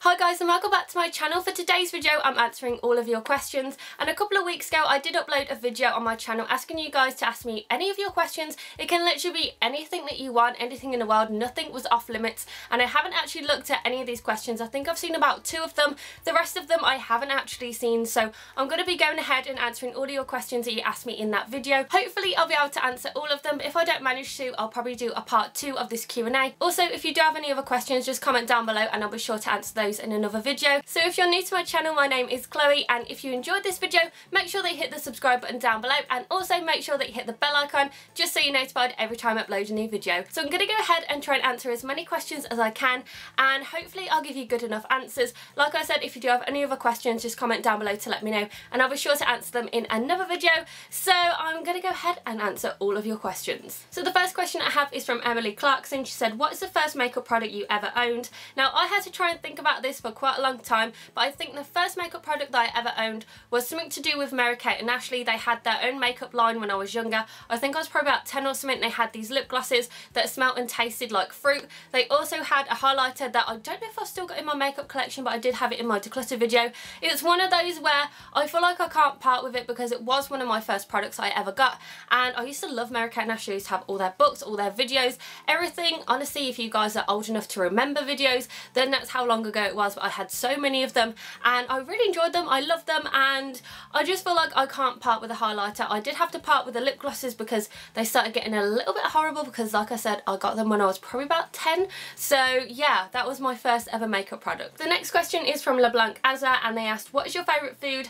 Hi guys and welcome back to my channel. For today's video I'm answering all of your questions, and a couple of weeks ago I did upload a video on my channel asking you guys to ask me any of your questions. It can literally be anything that you want, anything in the world, nothing was off limits, and I haven't actually looked at any of these questions. I think I've seen about 2 of them, the rest of them I haven't actually seen, so I'm going to be going ahead and answering all of your questions that you asked me in that video. Hopefully I'll be able to answer all of them, but if I don't manage to I'll probably do a part 2 of this Q&A. Also, if you do have any other questions just comment down below and I'll be sure to answer those in another video. So if you're new to my channel, my name is Chloe, and if you enjoyed this video make sure that you hit the subscribe button down below, and also make sure that you hit the bell icon just so you're notified every time I upload a new video. So I'm going to go ahead and try and answer as many questions as I can, and hopefully I'll give you good enough answers. Like I said, if you do have any other questions just comment down below to let me know and I'll be sure to answer them in another video. So I'm going to go ahead and answer all of your questions. So the first question I have is from Emily Clarkson. She said, what is the first makeup product you ever owned? Now I had to try and think about this for quite a long time, but I think the first makeup product that I ever owned was something to do with Mary-Kate and Ashley. They had their own makeup line when I was younger. I think I was probably about 10 or something. They had these lip glosses that smelled and tasted like fruit. They also had a highlighter that I don't know if I've still got in my makeup collection, but I did have it in my declutter video. It's one of those where I feel like I can't part with it because it was one of my first products I ever got, and I used to love Mary-Kate and Ashley. I used to have all their books, all their videos, everything. Honestly, if you guys are old enough to remember videos, then that's how long ago it was, but I had so many of them and I really enjoyed them. I loved them, and I just feel like I can't part with a highlighter. I did have to part with the lip glosses because they started getting a little bit horrible, because like I said I got them when I was probably about 10. So yeah, that was my first ever makeup product. The next question is from LeBlanc Azza, and they asked, what is your favourite food?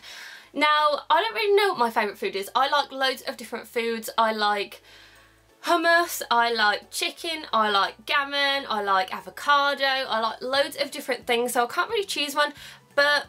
Now I don't really know what my favourite food is. I like loads of different foods. I like hummus, I like chicken, I like gammon, I like avocado, I like loads of different things, so I can't really choose one, but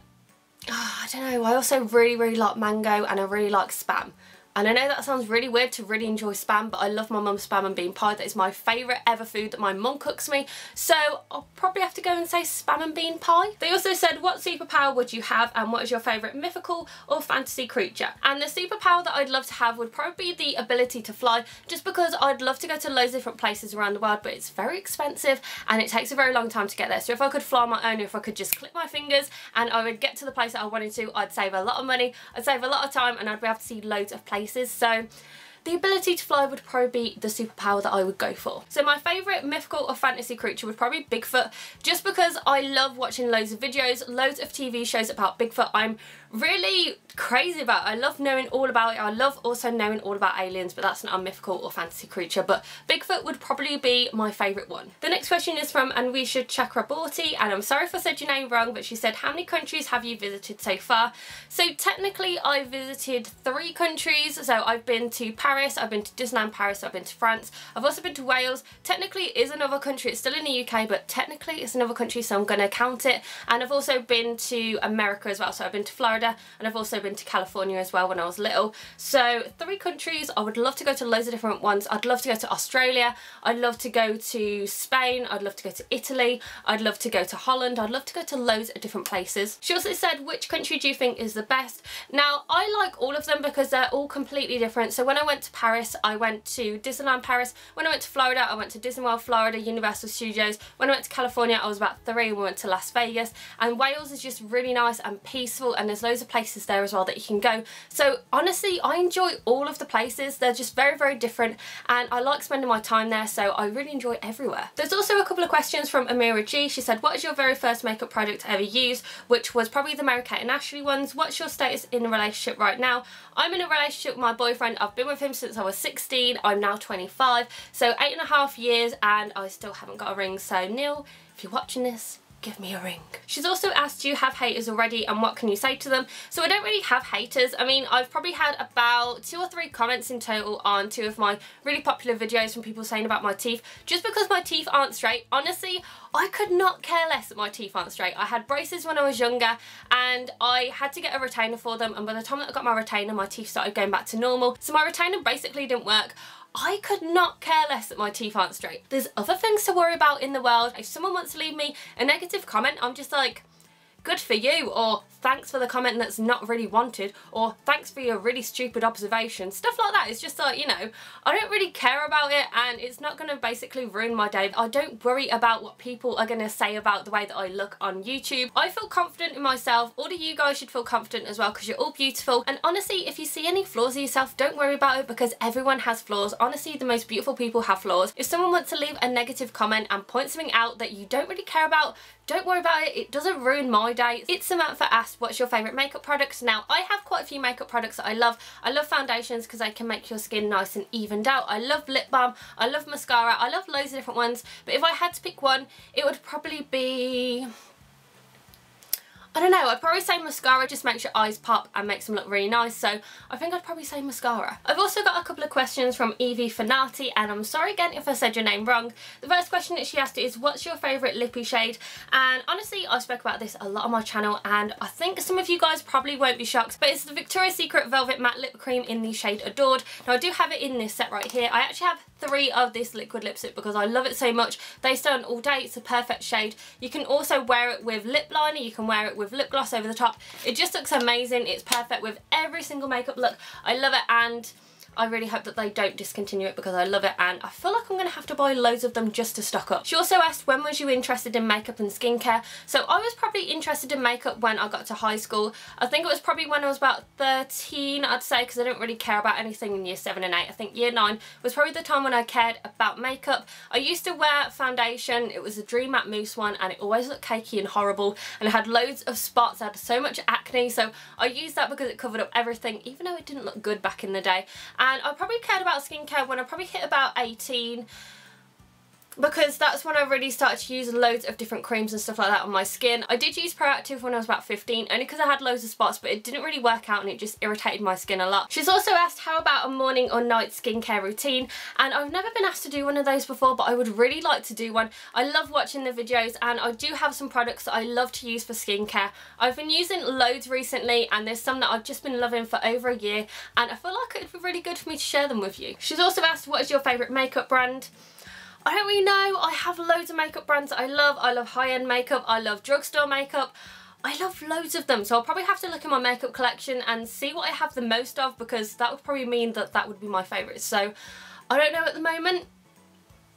I don't know, I also really like mango, and I really like Spam. And I know that sounds really weird to really enjoy Spam, but I love my mum's Spam and bean pie. That is my favourite ever food that my mum cooks me. So I'll probably have to go and say Spam and bean pie. They also said, what superpower would you have, and what is your favourite mythical or fantasy creature? And the superpower that I'd love to have would probably be the ability to fly, just because I'd love to go to loads of different places around the world, but it's very expensive and it takes a very long time to get there. So if I could fly on my own, if I could just click my fingers and I would get to the place that I wanted to, I'd save a lot of money, I'd save a lot of time, and I'd be able to see loads of places. So the ability to fly would probably be the superpower that I would go for. So my favourite mythical or fantasy creature would probably be Bigfoot, just because I love watching loads of videos, loads of TV shows about Bigfoot. I'm really crazy about it. I love knowing all about it. I love also knowing all about aliens, but that's not a mythical or fantasy creature, but Bigfoot would probably be my favourite one. The next question is from Anwisha Chakraborty, and I'm sorry if I said your name wrong, but she said, how many countries have you visited so far? So technically I visited 3 countries. So I've been to Paris, I've been to Disneyland Paris, I've been to France, I've also been to Wales. Technically it is another country, it's still in the UK, but technically it's another country, so I'm going to count it. And I've also been to America as well, so I've been to Florida, and I've also been to California as well when I was little. So 3 countries. I would love to go to loads of different ones. I'd love to go to Australia, I'd love to go to Spain, I'd love to go to Italy, I'd love to go to Holland, I'd love to go to loads of different places. She also said, which country do you think is the best? Now I like all of them because they're all completely different. So when I went to Paris, I went to Disneyland Paris. When I went to Florida, I went to Disney World Florida, Universal Studios. When I went to California, I was about 3 and we went to Las Vegas. And Wales is just really nice and peaceful, and there's loads of places there as well that you can go. So honestly I enjoy all of the places. They're just very different, and I like spending my time there, so I really enjoy everywhere. There's also a couple of questions from Amira G. She said, what is your very first makeup product ever used? Which was probably the Mary-Kate and Ashley ones. What's your status in a relationship right now? I'm in a relationship with my boyfriend. I've been with him since I was 16. I'm now 25, so 8.5 years, and I still haven't got a ring. So Neil, if you're watching this, give me a ring. She's also asked, do you have haters already, and what can you say to them? So I don't really have haters. I mean, I've probably had about 2 or 3 comments in total on 2 of my really popular videos from people saying about my teeth, just because my teeth aren't straight. Honestly, I could not care less that my teeth aren't straight. I had braces when I was younger and I had to get a retainer for them, and by the time that I got my retainer my teeth started going back to normal. So my retainer basically didn't work. I could not care less that my teeth aren't straight. There's other things to worry about in the world. If someone wants to leave me a negative comment, I'm just like, good for you, or thanks for the comment that's not really wanted, or thanks for your really stupid observation. Stuff like that. It's just like, you know, I don't really care about it, and it's not going to basically ruin my day. I don't worry about what people are going to say about the way that I look on YouTube. I feel confident in myself. All of you guys should feel confident as well, because you're all beautiful. And honestly, if you see any flaws in yourself, don't worry about it, because everyone has flaws. Honestly, the most beautiful people have flaws. If someone wants to leave a negative comment and point something out that you don't really care about, don't worry about it. It doesn't ruin my day. It's Samantha asked, what's your favourite makeup products? Now, I have quite a few makeup products that I love. I love foundations because they can make your skin nice and evened out. I love lip balm. I love mascara. I love loads of different ones. But if I had to pick one, it would probably be... I don't know, I'd probably say mascara. Just makes your eyes pop and makes them look really nice, so I think I'd probably say mascara. I've also got a couple of questions from Evie Fanati, and I'm sorry again if I said your name wrong. The first question that she asked is, what's your favourite lippy shade? And honestly, I spoke about this a lot on my channel, and I think some of you guys probably won't be shocked, but it's the Victoria's Secret Velvet Matte Lip Cream in the shade Adored. Now, I do have it in this set right here. I actually have 3 of this liquid lipstick because I love it so much. They stay on all day. It's a perfect shade. You can also wear it with lip liner. You can wear it with lip gloss over the top. It just looks amazing. It's perfect with every single makeup look. I love it, and I really hope that they don't discontinue it because I love it, and I feel like I'm going to have to buy loads of them just to stock up. She also asked, when was you interested in makeup and skincare? So I was probably interested in makeup when I got to high school. I think it was probably when I was about 13, I'd say, because I didn't really care about anything in year 7 and 8. I think year 9 was probably the time when I cared about makeup. I used to wear foundation. It was a Dream Matte Mousse one, and it always looked cakey and horrible, and it had loads of spots. I had so much acne, so I used that because it covered up everything, even though it didn't look good back in the day. And I probably cared about skincare when I probably hit about 18, because that's when I really started to use loads of different creams and stuff like that on my skin. I did use Proactive when I was about 15, only because I had loads of spots, but it didn't really work out and it just irritated my skin a lot. She's also asked, how about a morning or night skincare routine? And I've never been asked to do one of those before, but I would really like to do one. I love watching the videos, and I do have some products that I love to use for skincare. I've been using loads recently, and there's some that I've just been loving for over a year, and I feel like it would be really good for me to share them with you. She's also asked, what is your favourite makeup brand? I don't really know. I have loads of makeup brands that I love. I love high-end makeup. I love drugstore makeup. I love loads of them. So I'll probably have to look in my makeup collection and see what I have the most of, because that would probably mean that that would be my favourite. So I don't know at the moment.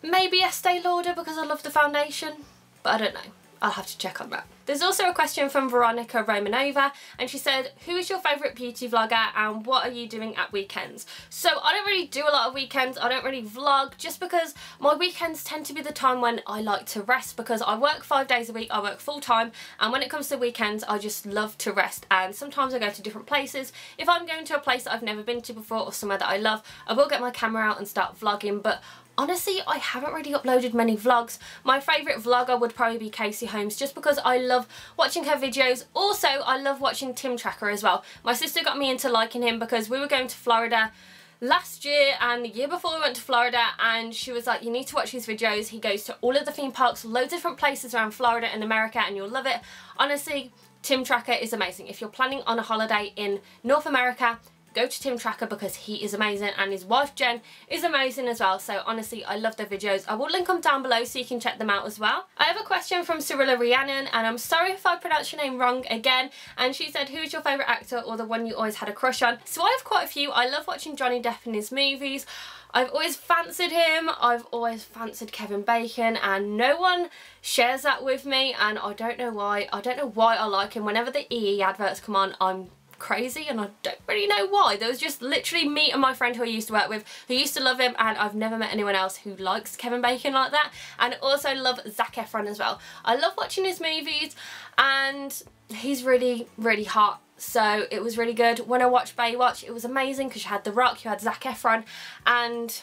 Maybe Estee Lauder because I love the foundation, but I don't know. I'll have to check on that. There's also a question from Veronica Romanova, and she said, who is your favourite beauty vlogger and what are you doing at weekends? So I don't really do a lot of weekends. I don't really vlog, just because my weekends tend to be the time when I like to rest, because I work 5 days a week, I work full time, and when it comes to weekends I just love to rest, and sometimes I go to different places. If I'm going to a place that I've never been to before or somewhere that I love, I will get my camera out and start vlogging, but honestly, I haven't really uploaded many vlogs. My favourite vlogger would probably be Casey Holmes, just because I love watching her videos. Also, I love watching Tim Tracker as well. My sister got me into liking him because we were going to Florida last year and the year before we went to Florida, and she was like, you need to watch his videos. He goes to all of the theme parks, loads of different places around Florida and America, and you'll love it. Honestly, Tim Tracker is amazing. If you're planning on a holiday in North America, go to Tim Tracker because he is amazing, and his wife Jen is amazing as well. So honestly, I love their videos. I will link them down below so you can check them out as well. I have a question from Cyrilla Rhiannon, and I'm sorry if I pronounced your name wrong again, and she said, who's your favourite actor or the one you always had a crush on? So I have quite a few. I love watching Johnny Depp in his movies. I've always fancied him. I've always fancied Kevin Bacon, and no one shares that with me, and I don't know why. I don't know why I like him. Whenever the EE adverts come on, I'm crazy, and I don't really know why. There was just literally me and my friend who I used to work with who used to love him, and I've never met anyone else who likes Kevin Bacon like that. And also love Zac Efron as well. I love watching his movies, and he's really, really hot. So it was really good. When I watched Baywatch, it was amazing because you had The Rock, you had Zac Efron, and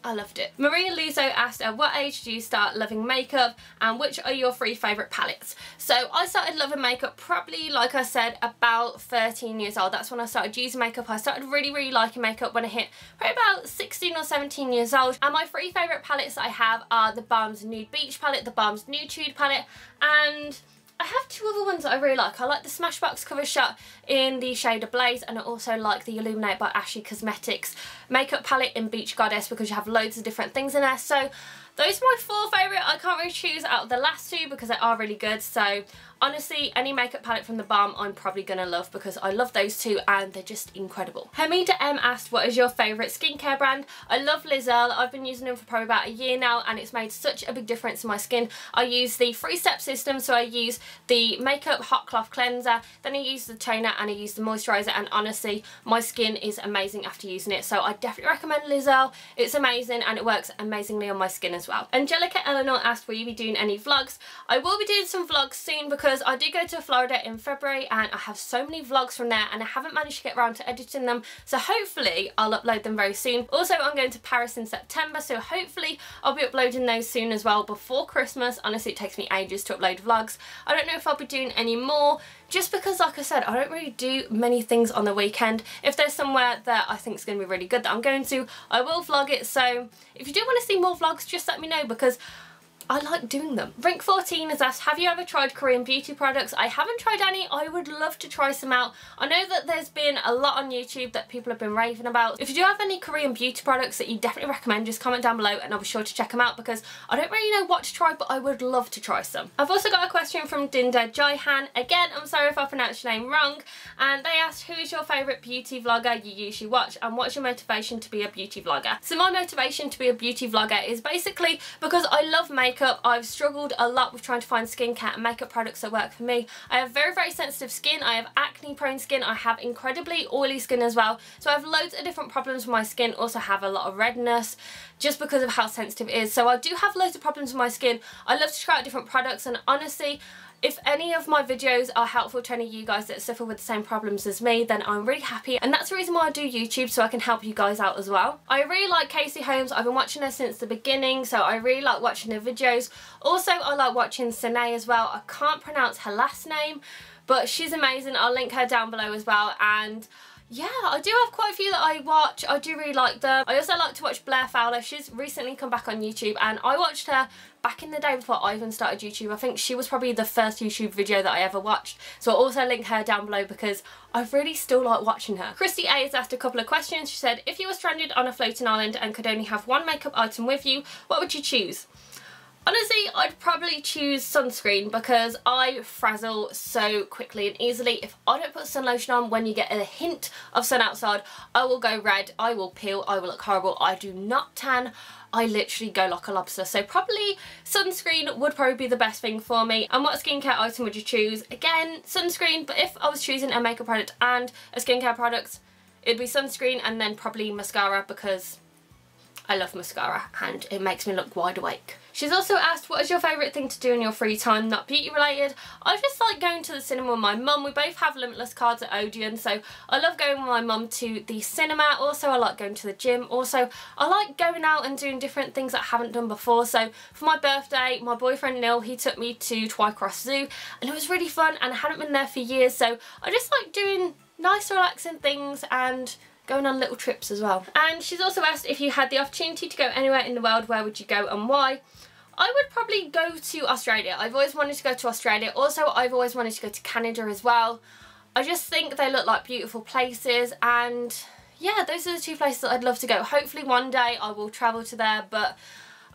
I loved it. Maria Luzo asked, at what age do you start loving makeup, and which are your 3 favourite palettes? So I started loving makeup probably, like I said, about 13 years old. That's when I started using makeup. I started really liking makeup when I hit probably about 16 or 17 years old. And my 3 favourite palettes that I have are the Balm's Nude Beach palette, the Balm's Nude palette, and I have 2 other ones that I really like. I like the Smashbox Cover Shot in the shade Ablaze, and I also like the Illuminate by Ashley Cosmetics makeup palette in Beach Goddess because you have loads of different things in there. So those are my 4 favourite. I can't really choose out of the last 2 because they are really good. So honestly, any makeup palette from the Balm I'm probably gonna love because I love those two and they're just incredible. Hamida M asked, what is your favourite skincare brand? I love Liz Earle. I've been using them for probably about a year now and it's made such a big difference in my skin. I use the 3-step system, so I use the makeup hot cloth cleanser, then I use the toner and I use the moisturiser, and honestly my skin is amazing after using it, so I definitely recommend Liz Earle. It's amazing and it works amazingly on my skin as well. Angelica Eleanor asked, will you be doing any vlogs? I will be doing some vlogs soon because I do go to Florida in February and I have so many vlogs from there and I haven't managed to get around to editing them, so hopefully I'll upload them very soon. Also, I'm going to Paris in September, so hopefully I'll be uploading those soon as well before Christmas. Honestly, it takes me ages to upload vlogs. I don't know if I'll be doing any more just because, like I said, I don't really do many things on the weekend. If there's somewhere that I think is going to be really good that I'm going to, I will vlog it. So if you do want to see more vlogs, just let me know because I like doing them. Rink14 has asked, have you ever tried Korean beauty products? I haven't tried any. I would love to try some out. I know that there's been a lot on YouTube that people have been raving about. If you do have any Korean beauty products that you definitely recommend, just comment down below and I'll be sure to check them out because I don't really know what to try, but I would love to try some. I've also got a question from Dinda Jaihan. Again, I'm sorry if I pronounced your name wrong. And they asked, who is your favourite beauty vlogger you usually watch and what's your motivation to be a beauty vlogger? So my motivation to be a beauty vlogger is basically because I love makeup. I've struggled a lot with trying to find skincare and makeup products that work for me. I have very, very sensitive skin. I have acne prone skin. I have incredibly oily skin as well. So I have loads of different problems with my skin. Also have a lot of redness just because of how sensitive it is. So I do have loads of problems with my skin. I love to try out different products, and honestly, if any of my videos are helpful to any of you guys that suffer with the same problems as me, then I'm really happy, and that's the reason why I do YouTube, so I can help you guys out as well. I really like Casey Holmes. I've been watching her since the beginning, so I really like watching her videos. Also, I like watching Sine as well. I can't pronounce her last name, but she's amazing. I'll link her down below as well. And yeah, I do have quite a few that I watch. I do really like them. I also like to watch Blair Fowler. She's recently come back on YouTube and I watched her back in the day before I even started YouTube. I think she was probably the first YouTube video that I ever watched. So I'll also link her down below because I really still like watching her. Christy A has asked a couple of questions. She said, if you were stranded on a floating island and could only have one makeup item with you, what would you choose? Honestly, I'd probably choose sunscreen because I frazzle so quickly and easily. If I don't put sun lotion on when you get a hint of sun outside, I will go red, I will peel, I will look horrible. I do not tan. I literally go like a lobster. So probably sunscreen would probably be the best thing for me. And what skincare item would you choose? Again, sunscreen, but if I was choosing a makeup product and a skincare product, it'd be sunscreen and then probably mascara because I love mascara and it makes me look wide awake. She's also asked, what is your favourite thing to do in your free time, not beauty related? I just like going to the cinema with my mum. We both have Limitless cards at Odeon, so I love going with my mum to the cinema. Also, I like going to the gym. Also, I like going out and doing different things that I haven't done before. So for my birthday, my boyfriend Neil, he took me to Twycross Zoo and it was really fun and I hadn't been there for years. So I just like doing nice relaxing things and going on little trips as well. And she's also asked, if you had the opportunity to go anywhere in the world, where would you go and why? I would probably go to Australia. I've always wanted to go to Australia. Also, I've always wanted to go to Canada as well. I just think they look like beautiful places, and yeah, those are the two places that I'd love to go. Hopefully one day I will travel to there, but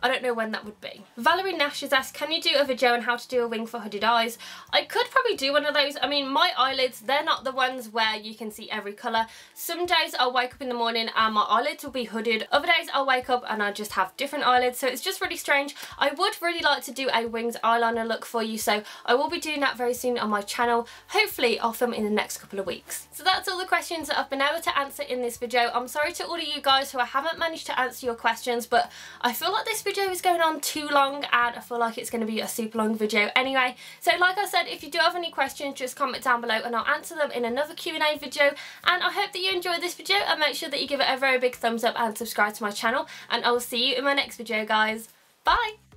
I don't know when that would be. Valerie Nash has asked, can you do a video on how to do a wing for hooded eyes? I could probably do one of those. I mean, my eyelids, they're not the ones where you can see every colour. Some days I'll wake up in the morning and my eyelids will be hooded. Other days I'll wake up and I just have different eyelids, so it's just really strange. I would really like to do a winged eyeliner look for you, so I will be doing that very soon on my channel. Hopefully I'll film in the next couple of weeks. So that's all the questions that I've been able to answer in this video. I'm sorry to all of you guys who I haven't managed to answer your questions, but I feel like this video is going on too long and I feel like it's going to be a super long video anyway. So like I said, if you do have any questions, just comment down below and I'll answer them in another Q&A video. And I hope that you enjoyed this video and make sure that you give it a very big thumbs up and subscribe to my channel, and I will see you in my next video, guys. Bye!